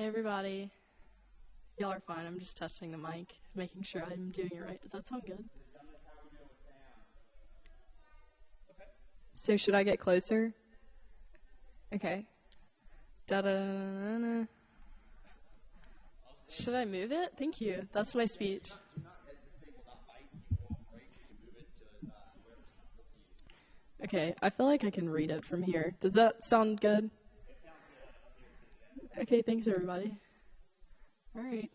Hey everybody. Y'all are fine. I'm just testing the mic, making sure I'm doing it right. Does that sound good? So should I get closer? Okay. Da da da da. Should I move it? Thank you. That's my speech. Okay, I feel like I can read it from here. Does that sound good? Okay, thanks everybody. All right.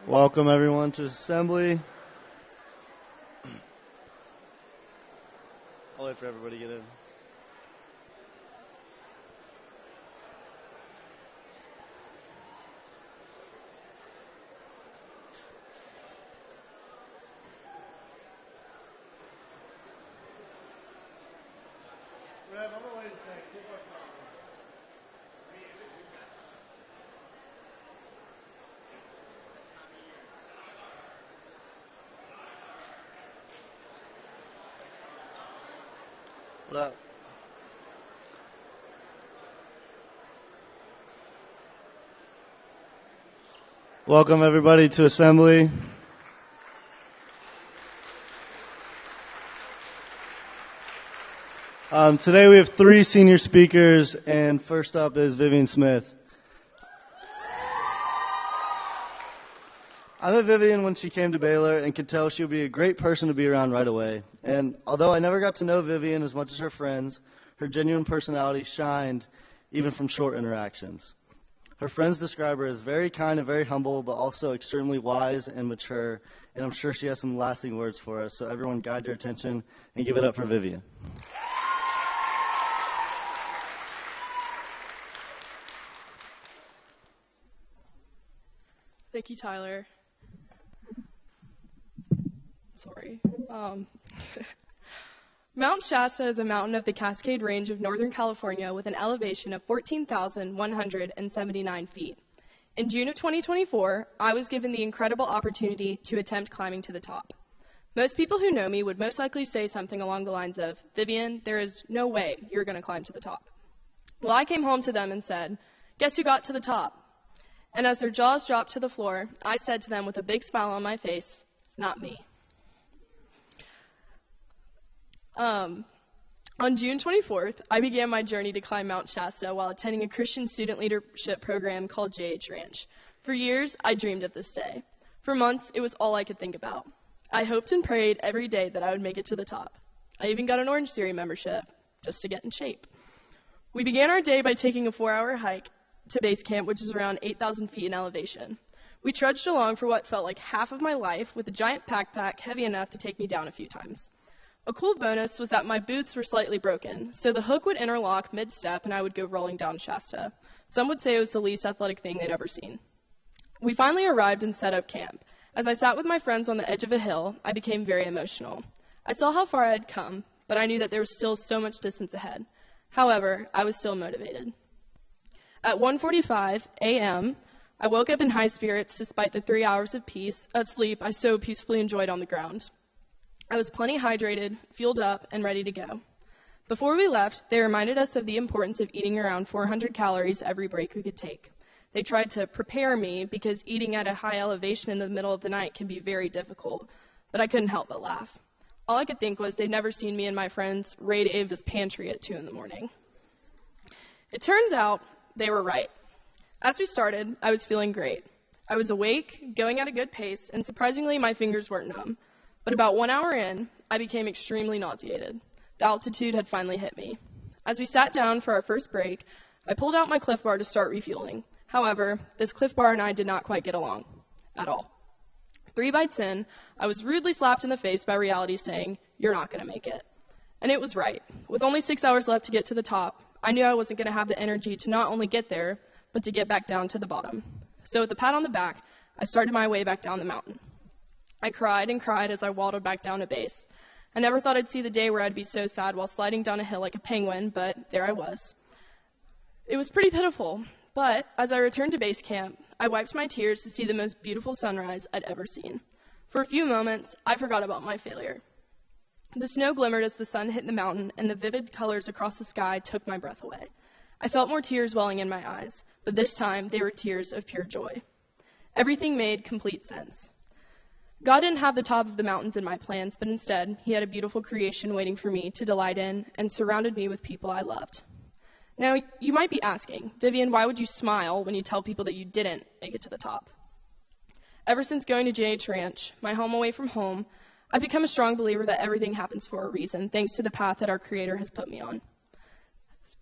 Welcome everyone to Assembly. I'll wait for everybody to get in. What up? Welcome everybody to Assembly. Today we have 3 senior speakers, and first up is Vivian Smith. I met Vivian when she came to Baylor and could tell she would be a great person to be around right away. And although I never got to know Vivian as much as her friends, her genuine personality shined even from short interactions. Her friends describe her as very kind and very humble, but also extremely wise and mature, and I'm sure she has some lasting words for us. So everyone guide your attention and give it up for Vivian. Thank you, Tyler. Sorry. Mount Shasta is a mountain of the Cascade Range of Northern California with an elevation of 14,179 feet. In June of 2024, I was given the incredible opportunity to attempt climbing to the top. Most people who know me would most likely say something along the lines of, "Vivian, there is no way you're going to climb to the top." Well, I came home to them and said, "Guess who got to the top?" And as their jaws dropped to the floor, I said to them with a big smile on my face, "Not me." On June 24th, I began my journey to climb Mount Shasta while attending a Christian student leadership program called JH Ranch. For years, I dreamed of this day. For months, it was all I could think about. I hoped and prayed every day that I would make it to the top. I even got an Orange Theory membership, just to get in shape. We began our day by taking a 4-hour hike to base camp, which is around 8,000 feet in elevation. We trudged along for what felt like half of my life with a giant backpack heavy enough to take me down a few times. A cool bonus was that my boots were slightly broken, so the hook would interlock mid-step and I would go rolling down Shasta. Some would say it was the least athletic thing they'd ever seen. We finally arrived and set up camp. As I sat with my friends on the edge of a hill, I became very emotional. I saw how far I had come, but I knew that there was still so much distance ahead. However, I was still motivated. At 1:45 a.m., I woke up in high spirits despite the 3 hours of sleep I so peacefully enjoyed on the ground. I was plenty hydrated, fueled up, and ready to go. Before we left, they reminded us of the importance of eating around 400 calories every break we could take. They tried to prepare me because eating at a high elevation in the middle of the night can be very difficult, but I couldn't help but laugh. All I could think was they'd never seen me and my friends raid Ava's pantry at 2 in the morning. It turns out they were right. As we started, I was feeling great. I was awake, going at a good pace, and surprisingly, my fingers weren't numb. But about 1 hour in, I became extremely nauseated. The altitude had finally hit me. As we sat down for our first break, I pulled out my Cliff Bar to start refueling. However, this Cliff Bar and I did not quite get along at all. 3 bites in, I was rudely slapped in the face by reality saying, "You're not going to make it." And it was right. With only 6 hours left to get to the top, I knew I wasn't going to have the energy to not only get there, but to get back down to the bottom. So with a pat on the back, I started my way back down the mountain. I cried and cried as I waddled back down to base. I never thought I'd see the day where I'd be so sad while sliding down a hill like a penguin, but there I was. It was pretty pitiful, but as I returned to base camp, I wiped my tears to see the most beautiful sunrise I'd ever seen. For a few moments, I forgot about my failure. The snow glimmered as the sun hit the mountain, and the vivid colors across the sky took my breath away. I felt more tears welling in my eyes, but this time they were tears of pure joy. Everything made complete sense. God didn't have the top of the mountains in my plans, but instead, he had a beautiful creation waiting for me to delight in and surrounded me with people I loved. Now, you might be asking, "Vivian, why would you smile when you tell people that you didn't make it to the top?" Ever since going to JH Ranch, my home away from home, I've become a strong believer that everything happens for a reason, thanks to the path that our Creator has put me on.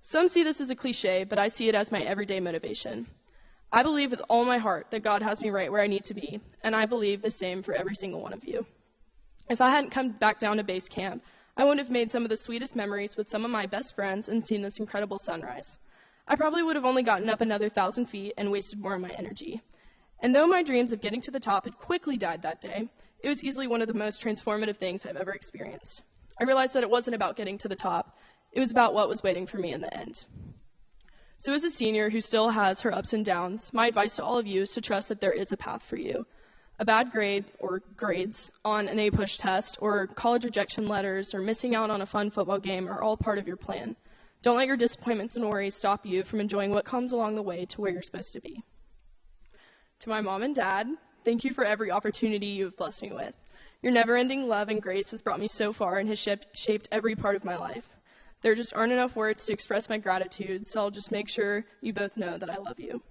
Some see this as a cliche, but I see it as my everyday motivation. I believe with all my heart that God has me right where I need to be, and I believe the same for every single one of you. If I hadn't come back down to base camp, I would have made some of the sweetest memories with some of my best friends and seen this incredible sunrise. I probably would have only gotten up another 1,000 feet and wasted more of my energy. And though my dreams of getting to the top had quickly died that day, it was easily one of the most transformative things I've ever experienced. I realized that it wasn't about getting to the top, it was about what was waiting for me in the end. So as a senior who still has her ups and downs, my advice to all of you is to trust that there is a path for you. A bad grade or grades on an A-push test or college rejection letters or missing out on a fun football game are all part of your plan. Don't let your disappointments and worries stop you from enjoying what comes along the way to where you're supposed to be. To my mom and dad, thank you for every opportunity you have blessed me with. Your never-ending love and grace has brought me so far and has shaped every part of my life. There just aren't enough words to express my gratitude, so I'll just make sure you both know that I love you.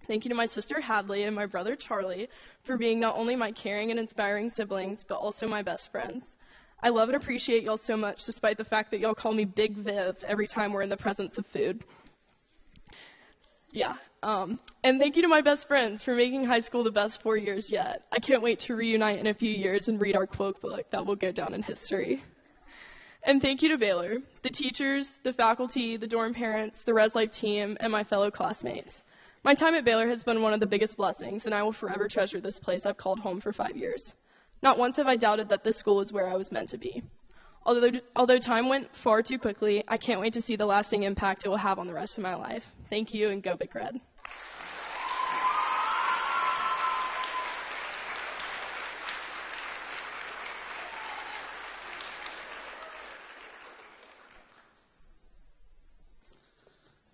Thank you to my sister Hadley and my brother Charlie for being not only my caring and inspiring siblings, but also my best friends. I love and appreciate y'all so much, despite the fact that y'all call me Big Viv every time we're in the presence of food. And thank you to my best friends for making high school the best 4 years yet. I can't wait to reunite in a few years and read our quote book that will go down in history. And thank you to Baylor, the teachers, the faculty, the dorm parents, the Res Life team, and my fellow classmates. My time at Baylor has been one of the biggest blessings, and I will forever treasure this place I've called home for 5 years. Not once have I doubted that this school is where I was meant to be. Although time went far too quickly, I can't wait to see the lasting impact it will have on the rest of my life. Thank you, and go Big Red.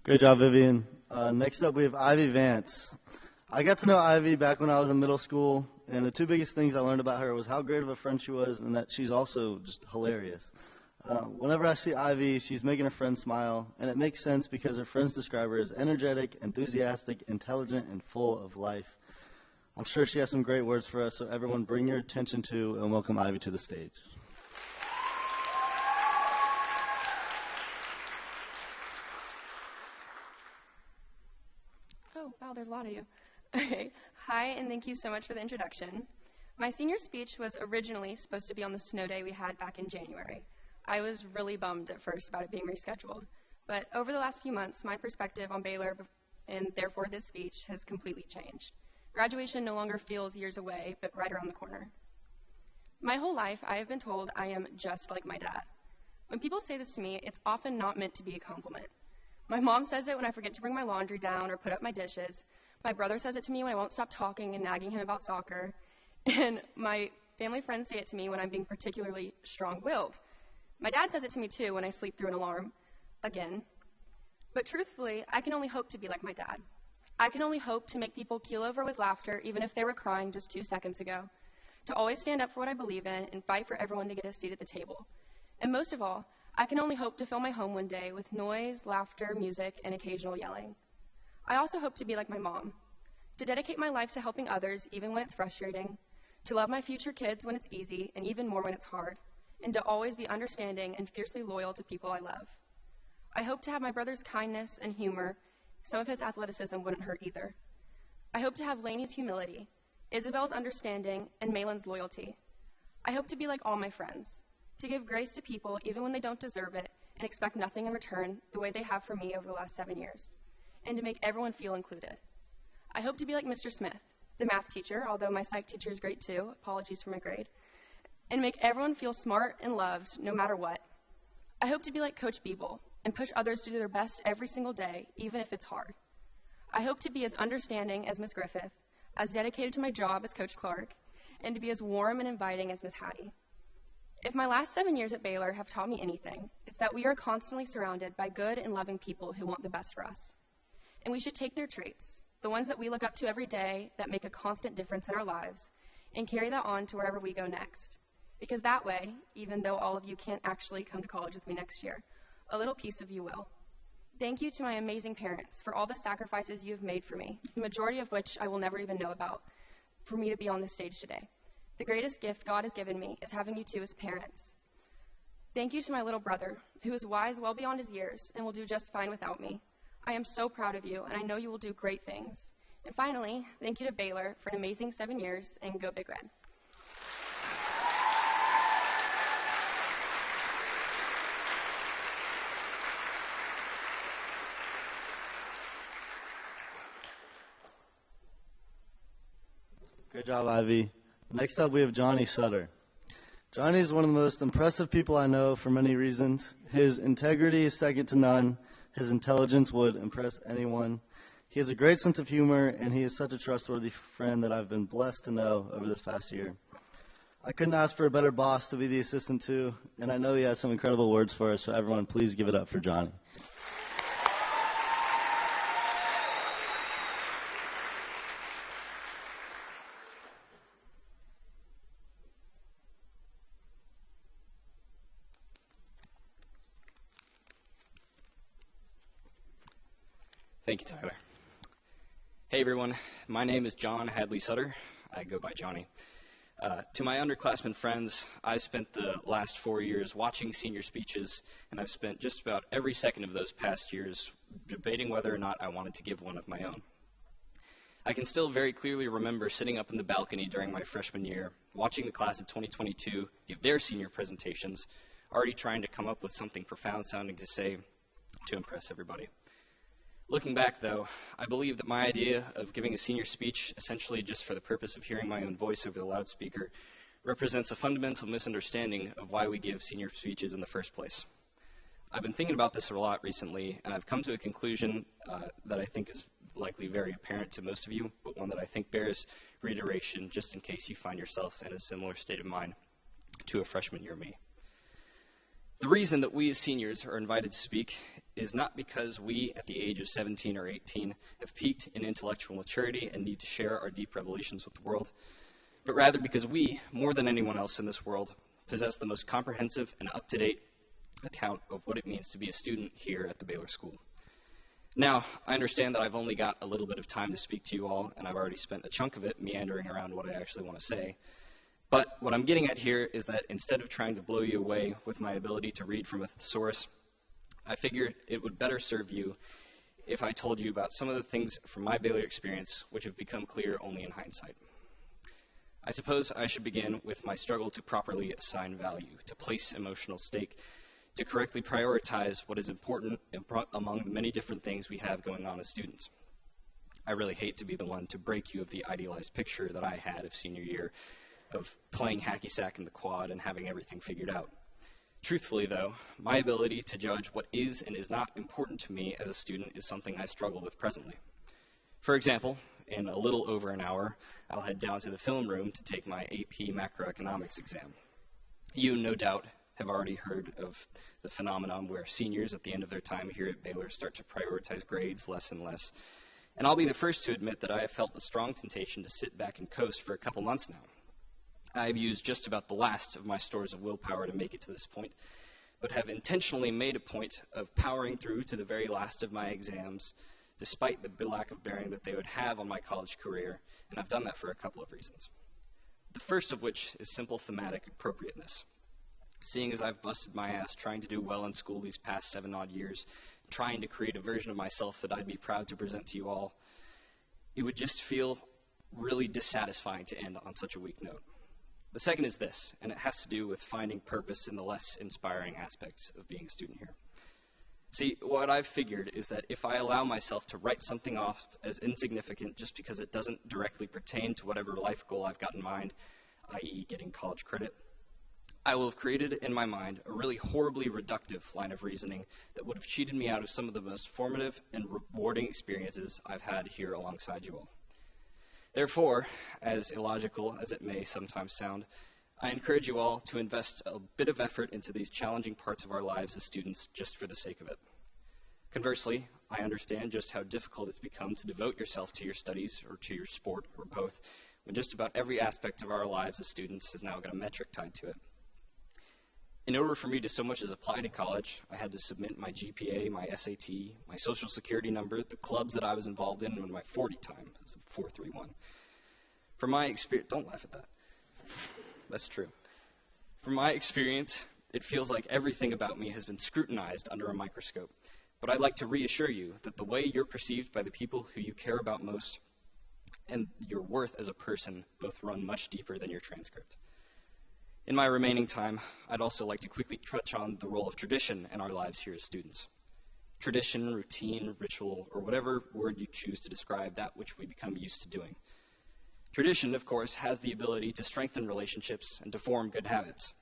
Great job, Vivian. Next up, we have Ivy Vance. I got to know Ivy back when I was in middle school, and the two biggest things I learned about her was how great of a friend she was and that she's also just hilarious. Whenever I see Ivy, she's making her friends smile, and it makes sense because her friends describe her as energetic, enthusiastic, intelligent, and full of life. I'm sure she has some great words for us, so everyone bring your attention to and welcome Ivy to the stage. Oh, wow, there's a lot of you. Okay. Hi, and thank you so much for the introduction. My senior speech was originally supposed to be on the snow day we had back in January. I was really bummed at first about it being rescheduled, but over the last few months, my perspective on Baylor and therefore this speech has completely changed. Graduation no longer feels years away, but right around the corner. My whole life, I have been told I am just like my dad. When people say this to me, it's often not meant to be a compliment. My mom says it when I forget to bring my laundry down or put up my dishes. My brother says it to me when I won't stop talking and nagging him about soccer. And my family friends say it to me when I'm being particularly strong-willed. My dad says it to me too when I sleep through an alarm. Again. But truthfully, I can only hope to be like my dad. I can only hope to make people keel over with laughter even if they were crying just 2 seconds ago. To always stand up for what I believe in and fight for everyone to get a seat at the table. And most of all, I can only hope to fill my home one day with noise, laughter, music, and occasional yelling. I also hope to be like my mom, to dedicate my life to helping others even when it's frustrating, to love my future kids when it's easy and even more when it's hard, and to always be understanding and fiercely loyal to people I love. I hope to have my brother's kindness and humor. Some of his athleticism wouldn't hurt either. I hope to have Lainey's humility, Isabel's understanding, and Malin's loyalty. I hope to be like all my friends, to give grace to people even when they don't deserve it and expect nothing in return the way they have for me over the last 7 years, and to make everyone feel included. I hope to be like Mr. Smith, the math teacher, although my psych teacher is great too, apologies for my grade, and make everyone feel smart and loved no matter what. I hope to be like Coach Beeble and push others to do their best every single day, even if it's hard. I hope to be as understanding as Miss Griffith, as dedicated to my job as Coach Clark, and to be as warm and inviting as Miss Hattie. If my last 7 years at Baylor have taught me anything, it's that we are constantly surrounded by good and loving people who want the best for us. And we should take their traits, the ones that we look up to every day that make a constant difference in our lives, and carry that on to wherever we go next. Because that way, even though all of you can't actually come to college with me next year, a little piece of you will. Thank you to my amazing parents for all the sacrifices you have made for me, the majority of which I will never even know about, for me to be on this stage today. The greatest gift God has given me is having you two as parents. Thank you to my little brother, who is wise well beyond his years and will do just fine without me. I am so proud of you, and I know you will do great things. And finally, thank you to Baylor for an amazing 7 years, and go Big Red. Great job, Ivy. Next up, we have Johnny Sutter. Johnny is one of the most impressive people I know for many reasons. His integrity is second to none. His intelligence would impress anyone. He has a great sense of humor, and he is such a trustworthy friend that I've been blessed to know over this past year. I couldn't ask for a better boss to be the assistant to, and I know he has some incredible words for us, so everyone please give it up for Johnny. Thank you, Tyler. Hey everyone, my name is John Hadley Sutter. I go by Johnny. To my underclassmen friends, I've spent the last 4 years watching senior speeches, and I've spent just about every second of those past years debating whether or not I wanted to give one of my own. I can still very clearly remember sitting up in the balcony during my freshman year, watching the class of 2022 give their senior presentations, already trying to come up with something profound sounding to say to impress everybody. Looking back, though, I believe that my idea of giving a senior speech essentially just for the purpose of hearing my own voice over the loudspeaker represents a fundamental misunderstanding of why we give senior speeches in the first place. I've been thinking about this a lot recently, and I've come to a conclusion that I think is likely very apparent to most of you, but one that I think bears reiteration just in case you find yourself in a similar state of mind to a freshman year me. The reason that we as seniors are invited to speak is not because we, at the age of 17 or 18, have peaked in intellectual maturity and need to share our deep revelations with the world, but rather because we, more than anyone else in this world, possess the most comprehensive and up-to-date account of what it means to be a student here at the Baylor School. Now, I understand that I've only got a little bit of time to speak to you all, and I've already spent a chunk of it meandering around what I actually want to say. But what I'm getting at here is that instead of trying to blow you away with my ability to read from a thesaurus, I figured it would better serve you if I told you about some of the things from my Baylor experience which have become clear only in hindsight. I suppose I should begin with my struggle to properly assign value, to place emotional stake, to correctly prioritize what is important among the many different things we have going on as students. I really hate to be the one to break you of the idealized picture that I had of senior year, of playing hacky sack in the quad and having everything figured out. Truthfully, though, my ability to judge what is and is not important to me as a student is something I struggle with presently. For example, in a little over an hour, I'll head down to the film room to take my AP macroeconomics exam. You, no doubt, have already heard of the phenomenon where seniors at the end of their time here at Baylor start to prioritize grades less and less. And I'll be the first to admit that I have felt a strong temptation to sit back and coast for a couple months now. I've used just about the last of my stores of willpower to make it to this point, but have intentionally made a point of powering through to the very last of my exams, despite the lack of bearing that they would have on my college career, and I've done that for a couple of reasons. The first of which is simple thematic appropriateness. Seeing as I've busted my ass trying to do well in school these past 7-odd years, trying to create a version of myself that I'd be proud to present to you all, it would just feel really dissatisfying to end on such a weak note. The second is this, and it has to do with finding purpose in the less inspiring aspects of being a student here. See, what I've figured is that if I allow myself to write something off as insignificant just because it doesn't directly pertain to whatever life goal I've got in mind, i.e. getting college credit, I will have created in my mind a really horribly reductive line of reasoning that would have cheated me out of some of the most formative and rewarding experiences I've had here alongside you all. Therefore, as illogical as it may sometimes sound, I encourage you all to invest a bit of effort into these challenging parts of our lives as students just for the sake of it. Conversely, I understand just how difficult it's become to devote yourself to your studies or to your sport or both when just about every aspect of our lives as students has now got a metric tied to it. In order for me to so much as apply to college, I had to submit my GPA, my SAT, my social security number, the clubs that I was involved in when my 40 time was 431. From my experience, don't laugh at that. That's true. From my experience, it feels like everything about me has been scrutinized under a microscope. But I'd like to reassure you that the way you're perceived by the people who you care about most and your worth as a person both run much deeper than your transcript. In my remaining time, I'd also like to quickly touch on the role of tradition in our lives here as students. Tradition, routine, ritual, or whatever word you choose to describe that which we become used to doing. Tradition, of course, has the ability to strengthen relationships and to form good habits.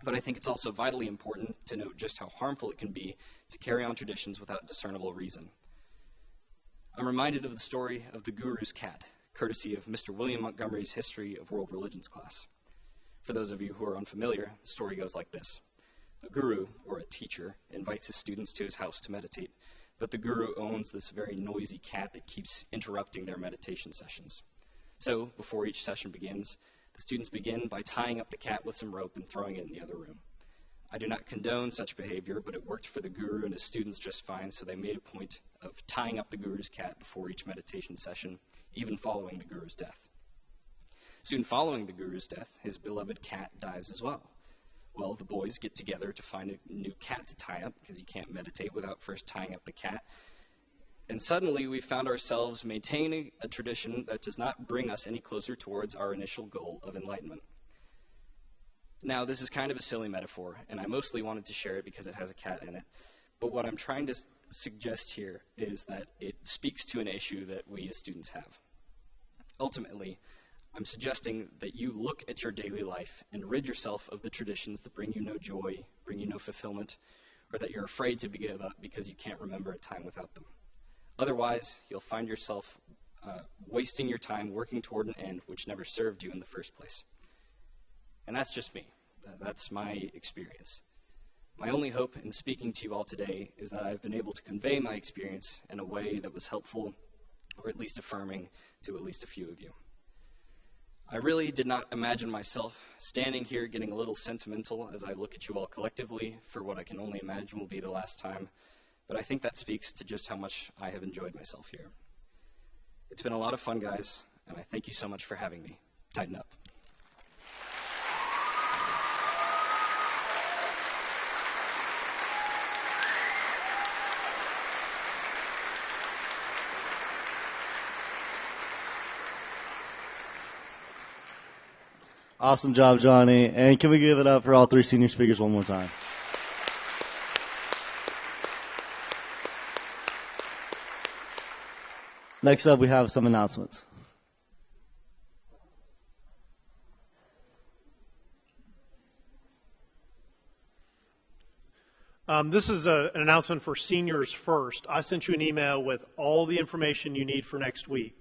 But I think it's also vitally important to note just how harmful it can be to carry on traditions without discernible reason. I'm reminded of the story of the Guru's cat, courtesy of Mr. William Montgomery's History of World Religions class. For those of you who are unfamiliar, the story goes like this. A guru, or a teacher, invites his students to his house to meditate, but the guru owns this very noisy cat that keeps interrupting their meditation sessions. So, before each session begins, the students begin by tying up the cat with some rope and throwing it in the other room. I do not condone such behavior, but it worked for the guru and his students just fine, so they made a point of tying up the guru's cat before each meditation session, even following the guru's death. Soon following the guru's death, his beloved cat dies as well. Well, the boys get together to find a new cat to tie up, because you can't meditate without first tying up the cat. And suddenly we found ourselves maintaining a tradition that does not bring us any closer towards our initial goal of enlightenment. Now, this is kind of a silly metaphor, and I mostly wanted to share it because it has a cat in it. But what I'm trying to suggest here is that it speaks to an issue that we as students have. Ultimately, I'm suggesting that you look at your daily life and rid yourself of the traditions that bring you no joy, bring you no fulfillment, or that you're afraid to give up because you can't remember a time without them. Otherwise, you'll find yourself wasting your time working toward an end which never served you in the first place. And that's just me. That's my experience. My only hope in speaking to you all today is that I've been able to convey my experience in a way that was helpful, or at least affirming, to at least a few of you. I really did not imagine myself standing here getting a little sentimental as I look at you all collectively for what I can only imagine will be the last time, but I think that speaks to just how much I have enjoyed myself here. It's been a lot of fun, guys, and I thank you so much for having me. Tighten up. Awesome job, Johnny. And can we give it up for all three senior speakers one more time? Next up, we have some announcements. This is an announcement for seniors first. I sent you an email with all the information you need for next week.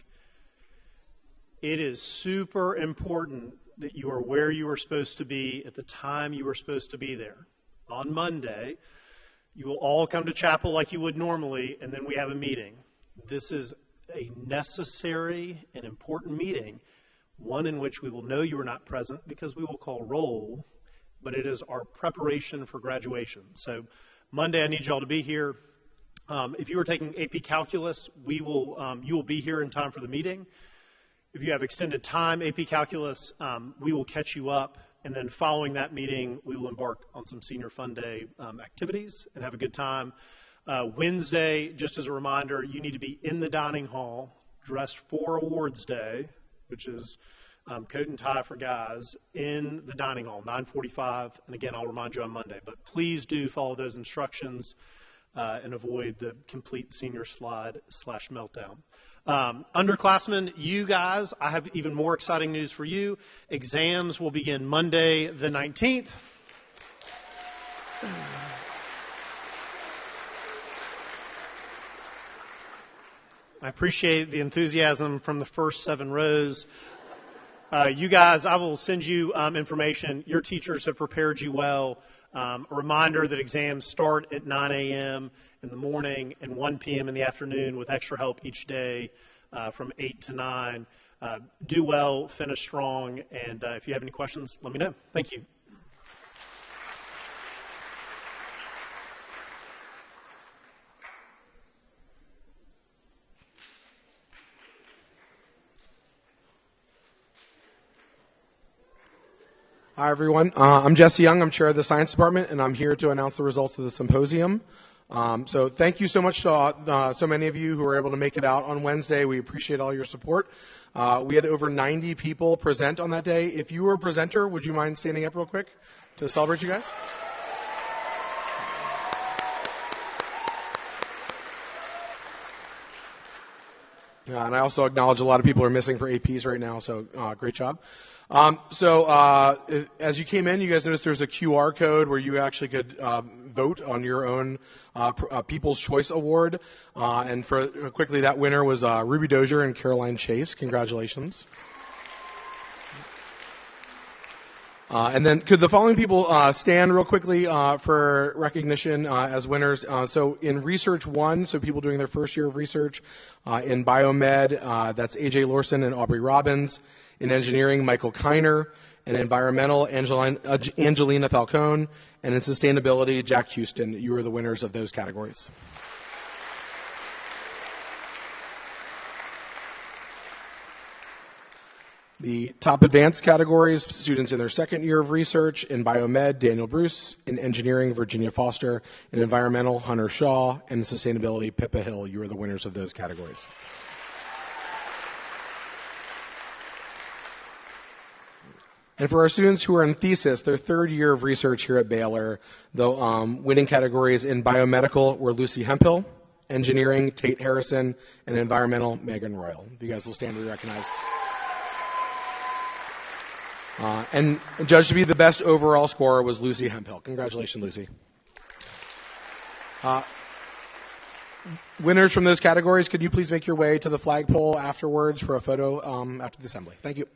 It is super important that you are where you are supposed to be at the time you are supposed to be there. On Monday, you will all come to chapel like you would normally, and then we have a meeting. This is a necessary and important meeting, one in which we will know you are not present because we will call roll, but it is our preparation for graduation. So Monday, I need you all to be here. If you are taking AP Calculus, you will be here in time for the meeting. If you have extended time AP Calculus, we will catch you up, and then following that meeting, we will embark on some Senior Fun Day activities and have a good time. Wednesday, just as a reminder, you need to be in the dining hall, dressed for Awards Day, which is coat and tie for guys, in the dining hall, 9:45, and again, I'll remind you on Monday. But please do follow those instructions and avoid the complete senior slide / meltdown. Underclassmen, you guys, I have even more exciting news for you. Exams will begin Monday the 19th. I appreciate the enthusiasm from the first 7 rows. You guys, I will send you information. Your teachers have prepared you well. A reminder that exams start at 9 a.m. in the morning and 1 p.m. in the afternoon with extra help each day from 8 to 9. Do well, finish strong, and if you have any questions, let me know. Thank you. Hi, everyone. I'm Jesse Young. I'm chair of the science department, and I'm here to announce the results of the symposium. So thank you so much to so many of you who were able to make it out on Wednesday. We appreciate all your support. We had over 90 people present on that day. If you were a presenter, would you mind standing up real quick to celebrate you guys? And I also acknowledge a lot of people are missing for APs right now, so great job. As you came in, you guys noticed there's a QR code where you actually could vote on your own People's Choice Award. And quickly, that winner was Ruby Dozier and Caroline Chase. Congratulations. And then could the following people stand real quickly for recognition as winners? So in Research 1, so people doing their first year of research, in Biomed, that's AJ Lorson and Aubrey Robbins. In Engineering, Michael Kiner. In Environmental, Angelina Falcone. And in Sustainability, Jack Houston. You are the winners of those categories. The top advanced categories, students in their second year of research. In Biomed, Daniel Bruce. In Engineering, Virginia Foster. In Environmental, Hunter Shaw. And in Sustainability, Pippa Hill. You are the winners of those categories. And for our students who are in thesis, their third year of research here at Baylor, the winning categories in Biomedical were Lucy Hemphill, Engineering, Tate Harrison, and Environmental, Megan Royal. You guys will stand to be recognized. And judged to be the best overall scorer was Lucy Hemphill. Congratulations, Lucy. Winners from those categories, could you please make your way to the flagpole afterwards for a photo after the assembly? Thank you.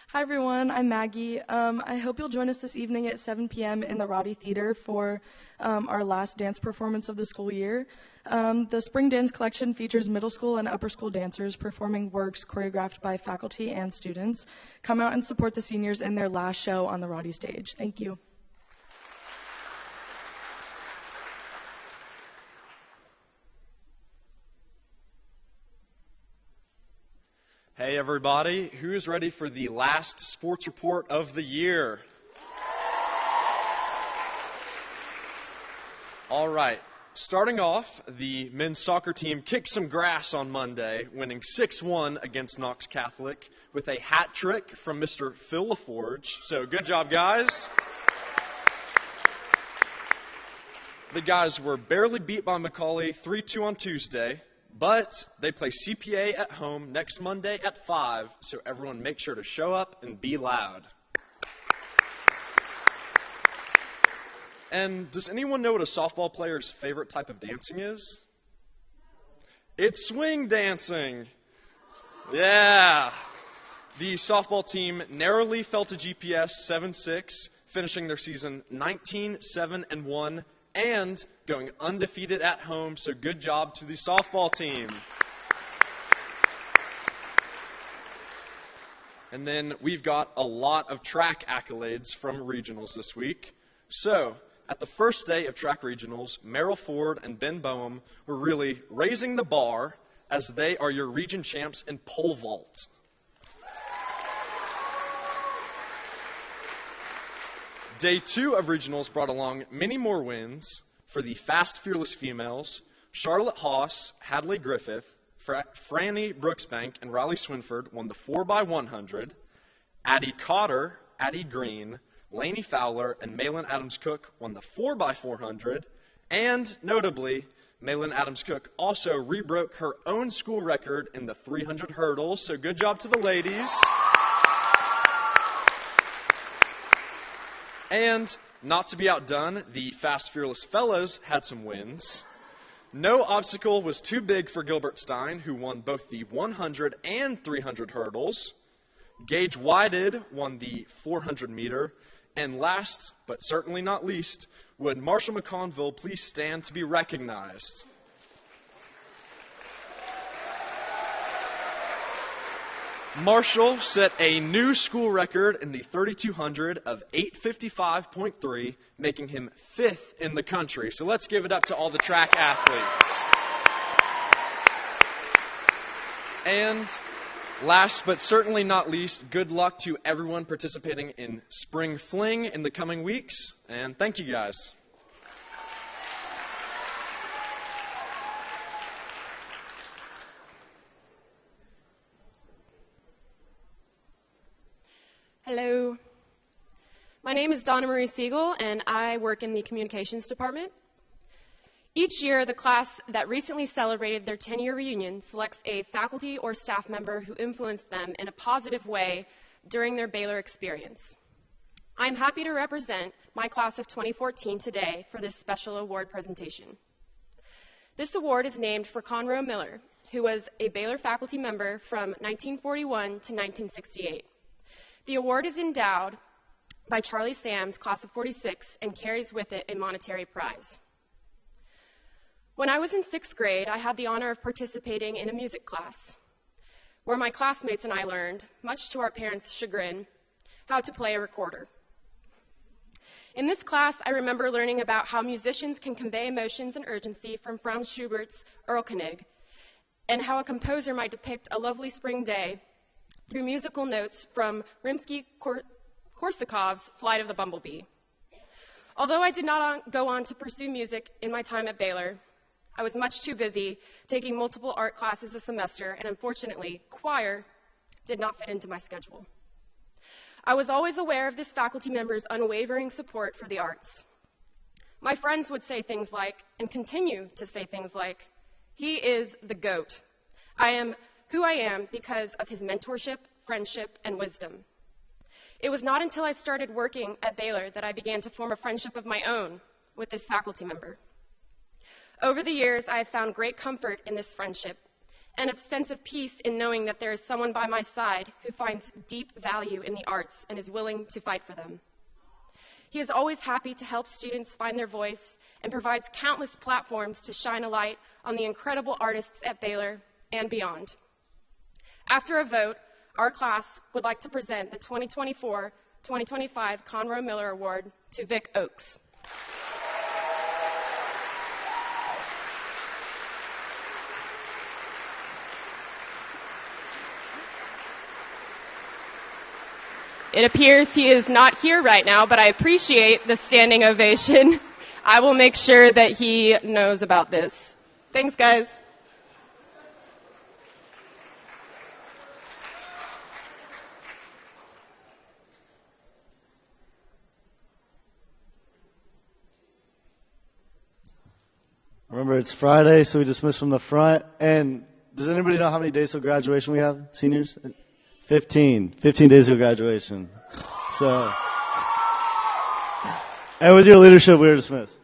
Hi everyone, I'm Maggie. I hope you'll join us this evening at 7 p.m. in the Roddy Theater for our last dance performance of the school year. The Spring Dance Collection features middle school and upper school dancers performing works choreographed by faculty and students. Come out and support the seniors in their last show on the Roddy stage. Thank you. Hey everybody, who's ready for the last sports report of the year? All right, starting off, the men's soccer team kicked some grass on Monday, winning 6-1 against Knox Catholic with a hat trick from Mr. Phil LaForge. So good job, guys. The guys were barely beat by Macaulay 3-2 on Tuesday. But they play CPA at home next Monday at 5, so everyone make sure to show up and be loud. And does anyone know what a softball player's favorite type of dancing is? It's swing dancing. Yeah. The softball team narrowly fell to GPS 7-6, finishing their season 19-7-1. And going undefeated at home, so good job to the softball team. And then we've got a lot of track accolades from regionals this week. So, at the first day of track regionals, Merrill Ford and Ben Boehm were really raising the bar as they are your region champs in pole vault. Day 2 of regionals brought along many more wins for the Fast Fearless females. Charlotte Haas, Hadley Griffith, Franny Brooksbank, and Riley Swinford won the 4x100. Addie Cotter, Addie Green, Lainey Fowler, and Malin Adams-Cook won the 4x400. And notably, Malin Adams-Cook also rebroke her own school record in the 300 hurdles. So good job to the ladies. And not to be outdone, the Fast Fearless fellows had some wins. No obstacle was too big for Gilbert Stein, who won both the 100 and 300 hurdles. Gage Whited won the 400 meter. And last, but certainly not least, would Marshall McConville please stand to be recognized? Marshall set a new school record in the 3200 of 8:55.3, making him 5th in the country. So let's give it up to all the track athletes. And Last but certainly not least, good luck to everyone participating in Spring Fling in the coming weeks, and thank you guys. Hello. My name is Donna Marie Siegel, and I work in the communications department. Each year, the class that recently celebrated their 10-year reunion selects a faculty or staff member who influenced them in a positive way during their Baylor experience. I'm happy to represent my class of 2014 today for this special award presentation. This award is named for Conroe Miller, who was a Baylor faculty member from 1941 to 1968. The award is endowed by Charlie Sams, class of 46, and carries with it a monetary prize. When I was in 6th grade, I had the honor of participating in a music class, where my classmates and I learned, much to our parents' chagrin, how to play a recorder. In this class, I remember learning about how musicians can convey emotions and urgency from Franz Schubert's Erlkönig, and how a composer might depict a lovely spring day through musical notes from Rimsky-Korsakov's Flight of the Bumblebee. Although I did not go on to pursue music in my time at Baylor, I was much too busy taking multiple art classes a semester, and unfortunately, choir did not fit into my schedule. I was always aware of this faculty member's unwavering support for the arts. My friends would say things like, and continue to say things like, "He is the GOAT. I am who I am because of his mentorship, friendship, and wisdom." It was not until I started working at Baylor that I began to form a friendship of my own with this faculty member. Over the years, I have found great comfort in this friendship and a sense of peace in knowing that there is someone by my side who finds deep value in the arts and is willing to fight for them. He is always happy to help students find their voice and provides countless platforms to shine a light on the incredible artists at Baylor and beyond. After a vote, our class would like to present the 2024-2025 Conroe Miller Award to Vic Oakes. It appears he is not here right now, but I appreciate the standing ovation. I will make sure that he knows about this. Thanks, guys. Remember, it's Friday, so we dismiss from the front. And does anybody know how many days till graduation we have, seniors? 15 days till graduation. So, and with your leadership, we are dismissed.